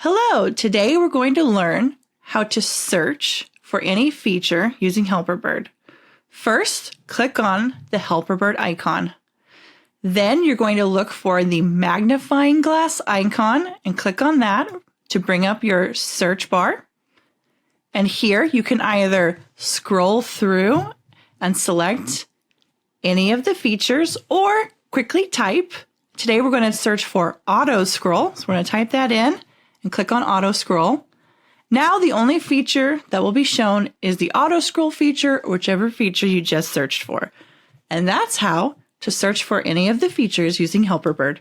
Hello, today we're going to learn how to search for any feature using Helperbird. First, click on the Helperbird icon. Then you're going to look for the magnifying glass icon and click on that to bring up your search bar. And here you can either scroll through and select any of the features or quickly type. Today we're going to search for auto scroll. So we're going to type that in and click on auto scroll. Now the only feature that will be shown is the auto scroll feature, whichever feature you just searched for. And that's how to search for any of the features using Helperbird.